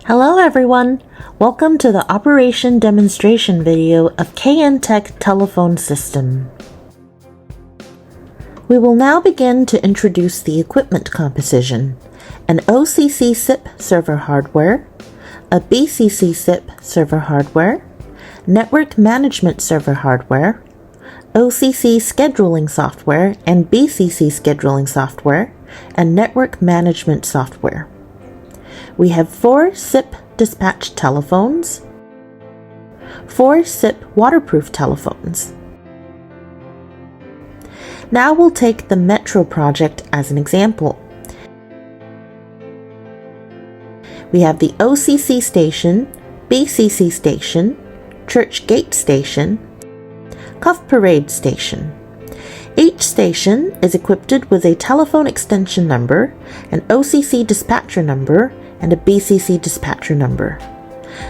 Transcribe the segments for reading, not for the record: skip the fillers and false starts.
Hello everyone! Welcome to the operation demonstration video of KN-Tech telephone system. We will now begin to introduce the equipment composition: an OCC SIP server hardware, a BCC SIP server hardware, network management server hardware, OCC scheduling software and BCC scheduling software, and network management software. We have 4 SIP dispatch telephones, 4 SIP waterproof telephones. Now we'll take the Metro project as an example. We have the OCC station, BCC station, Church Gate station, Cuff Parade station. Each station is equipped with a telephone extension number, an OCC dispatcher number, and a BCC dispatcher number.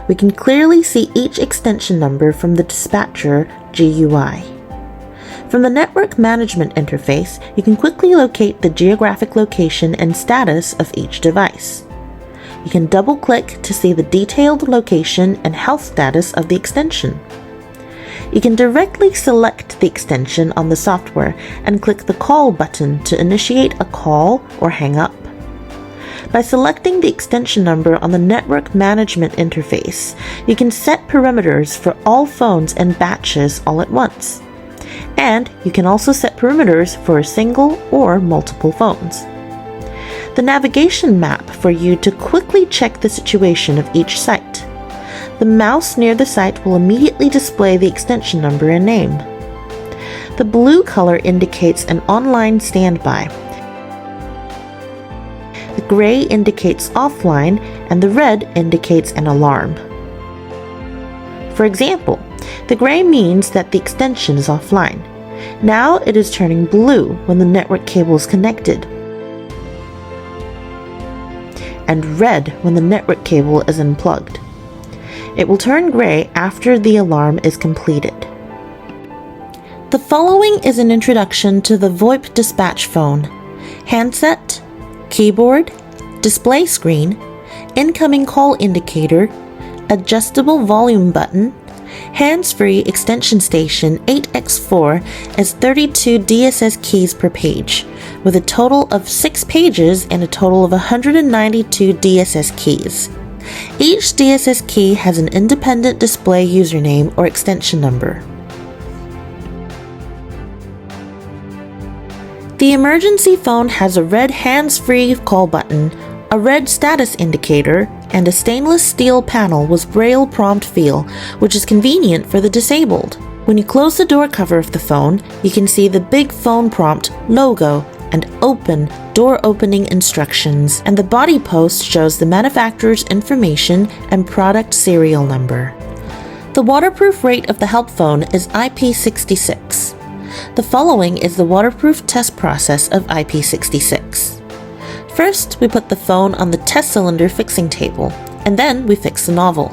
We can clearly see each extension number from the dispatcher GUI. From the network management interface, you can quickly locate the geographic location and status of each device. You can double-click to see the detailed location and health status of the extension. You can directly select the extension on the software and click the call button to initiate a call or hang up. By selecting the extension number on the network management interface, you can set parameters for all phones and batches all at once. And you can also set parameters for a single or multiple phones. The navigation map for you to quickly check the situation of each site. The mouse near the site will immediately display the extension number and name. The blue color indicates an online standby. The gray indicates offline, and the red indicates an alarm. For example, the gray means that the extension is offline. Now it is turning blue when the network cable is connected, and red when the network cable is unplugged. It will turn gray after the alarm is completed. The following is an introduction to the VOIP dispatch phone: handset, keyboard, display screen, incoming call indicator, adjustable volume button, hands-free extension station 8x4 as 32 DSS keys per page, with a total of 6 pages and a total of 192 DSS keys. Each DSS key has an independent display username or extension number. The emergency phone has a red hands-free call button, a red status indicator, and a stainless steel panel with braille prompt feel, which is convenient for the disabled. When you close the door cover of the phone, you can see the big phone prompt logo and open door opening instructions, and the body post shows the manufacturer's information and product serial number. The waterproof rate of the help phone is IP66. The following is the waterproof test process of IP66. First, we put the phone on the test cylinder fixing table, and then we fix the nozzle.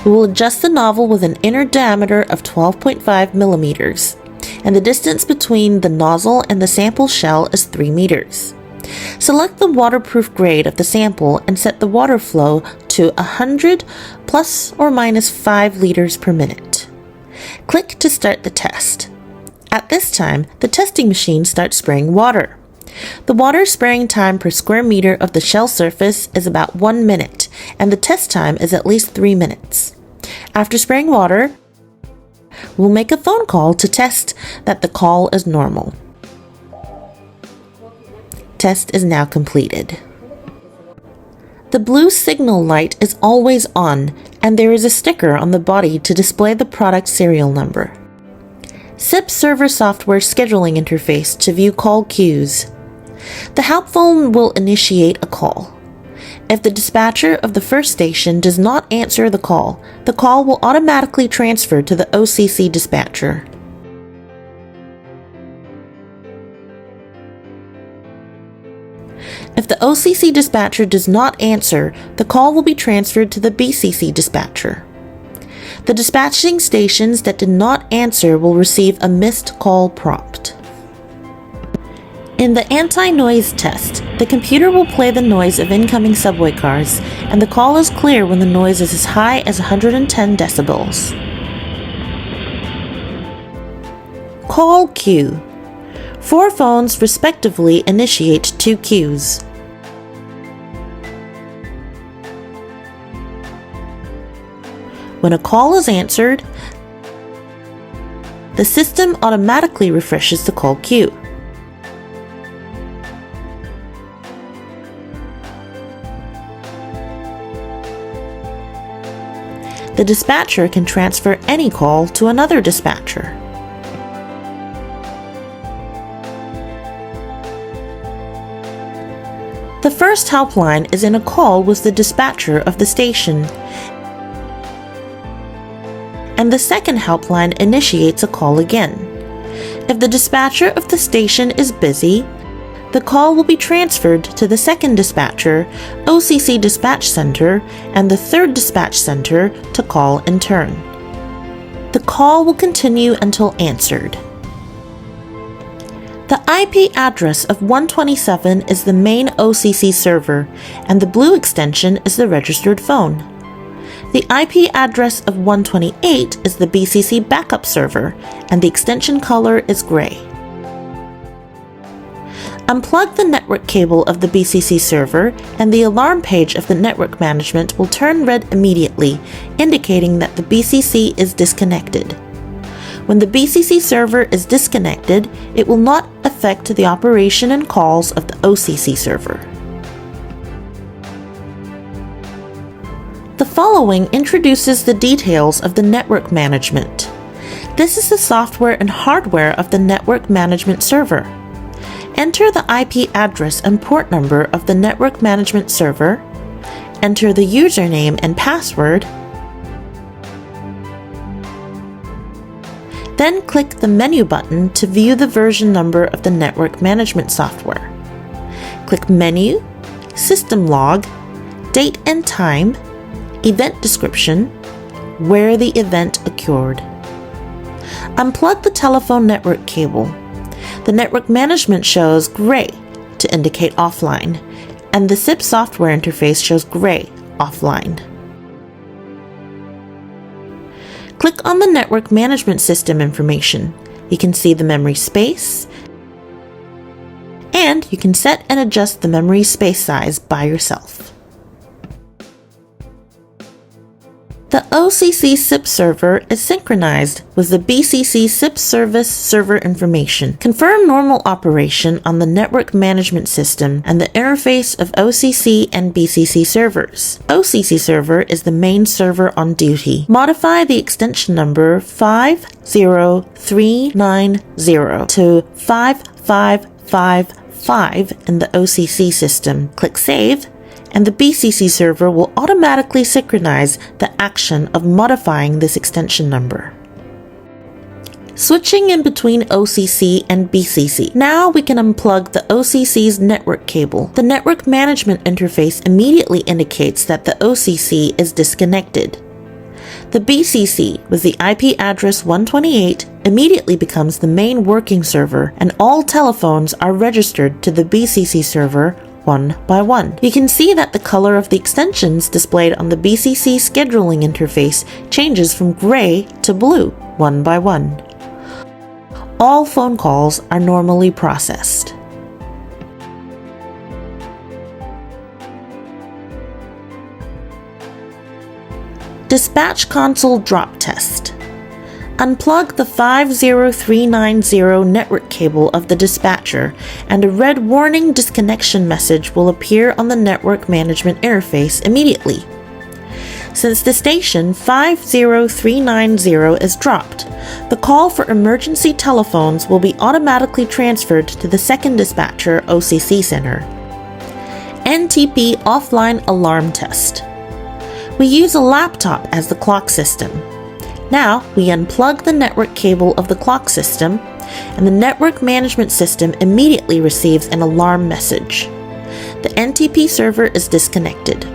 We will adjust the nozzle with an inner diameter of 12.5 millimeters, and the distance between the nozzle and the sample shell is 3 meters. Select the waterproof grade of the sample and set the water flow to 100 plus or minus 5 liters per minute. Click to start the test. At this time, the testing machine starts spraying water. The water spraying time per square meter of the shell surface is about 1 minute, and the test time is at least 3 minutes. After spraying water, we'll make a phone call to test that the call is normal. Test is now completed. The blue signal light is always on, and there is a sticker on the body to display the product serial number. SIP server software scheduling interface to view call queues. The help phone will initiate a call. If the dispatcher of the first station does not answer the call will automatically transfer to the OCC dispatcher. If the OCC dispatcher does not answer, the call will be transferred to the BCC dispatcher. The dispatching stations that did not answer will receive a missed call prompt. In the anti-noise test, the computer will play the noise of incoming subway cars, and the call is clear when the noise is as high as 110 decibels. Call queue. 4 phones respectively initiate 2 queues. When a call is answered, the system automatically refreshes the call queue. The dispatcher can transfer any call to another dispatcher. The first helpline is in a call with the dispatcher of the station, and the second helpline initiates a call again. If the dispatcher of the station is busy, the call will be transferred to the second dispatcher, OCC Dispatch Center, and the third dispatch center to call in turn. The call will continue until answered. The IP address of 127 is the main OCC server, and the blue extension is the registered phone. The IP address of 128 is the BCC backup server, and the extension color is gray. Unplug the network cable of the BCC server, and the alarm page of the network management will turn red immediately, indicating that the BCC is disconnected. When the BCC server is disconnected, it will not affect the operation and calls of the OCC server. The following introduces the details of the network management. This is the software and hardware of the network management server. Enter the IP address and port number of the network management server, enter the username and password, then click the menu button to view the version number of the network management software. Click Menu, System Log, Date and Time, Event Description, where the event occurred. Unplug the telephone network cable. The network management shows gray to indicate offline, and the SIP software interface shows gray offline. Click on the network management system information. You can see the memory space, and you can set and adjust the memory space size by yourself. The OCC SIP server is synchronized with the BCC SIP service server information. Confirm normal operation on the network management system and the interface of OCC and BCC servers. OCC server is the main server on duty. Modify the extension number 50390 to 5555 in the OCC system. Click Save, and the BCC server will automatically synchronize the action of modifying this extension number. Switching in between OCC and BCC. Now we can unplug the OCC's network cable. The network management interface immediately indicates that the OCC is disconnected. The BCC with the IP address 128 immediately becomes the main working server, and all telephones are registered to the BCC server one by one. You can see that the color of the extensions displayed on the BCC scheduling interface changes from gray to blue one by one. All phone calls are normally processed. Dispatch console drop test. Unplug the 50390 network cable of the dispatcher, and a red warning disconnection message will appear on the network management interface immediately. Since the station 50390 is dropped, the call for emergency telephones will be automatically transferred to the second dispatcher OCC center. NTP offline alarm test. We use a laptop as the clock system. Now we unplug the network cable of the clock system, and the network management system immediately receives an alarm message. The NTP server is disconnected.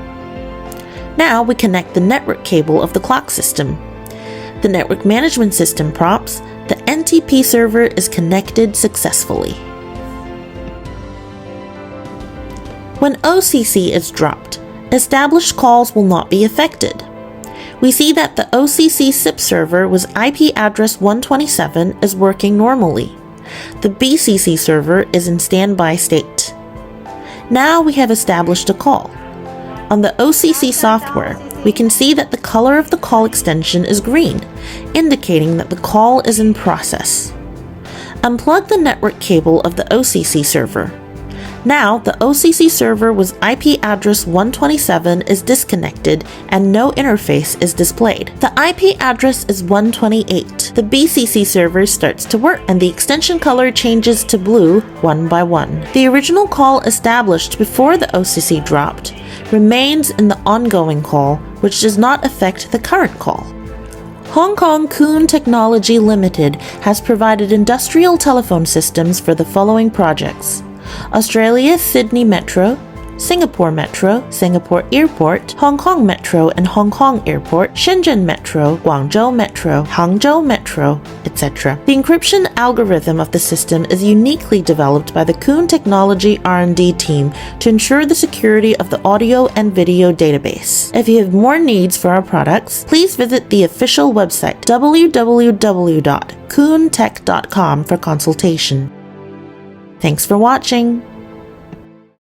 Now we connect the network cable of the clock system. The network management system prompts, "The NTP server is connected successfully." When OCC is dropped, established calls will not be affected. We see that the OCC SIP server with IP address 127 is working normally. The BCC server is in standby state. Now we have established a call. On the OCC software, we can see that the color of the call extension is green, indicating that the call is in process. Unplug the network cable of the OCC server. Now, the OCC server with IP address 127 is disconnected and no interface is displayed. The IP address is 128. The BCC server starts to work and the extension color changes to blue one by one. The original call established before the OCC dropped remains in the ongoing call, which does not affect the current call. Hong Kong Kuhn Technology Limited has provided industrial telephone systems for the following projects: Australia Sydney Metro, Singapore Metro, Singapore Airport, Hong Kong Metro and Hong Kong Airport, Shenzhen Metro, Guangzhou Metro, Hangzhou Metro, etc. The encryption algorithm of the system is uniquely developed by the Kuhn Technology R&D team to ensure the security of the audio and video database. If you have more needs for our products, please visit the official website www.kuhntech.com for consultation. Thanks for watching.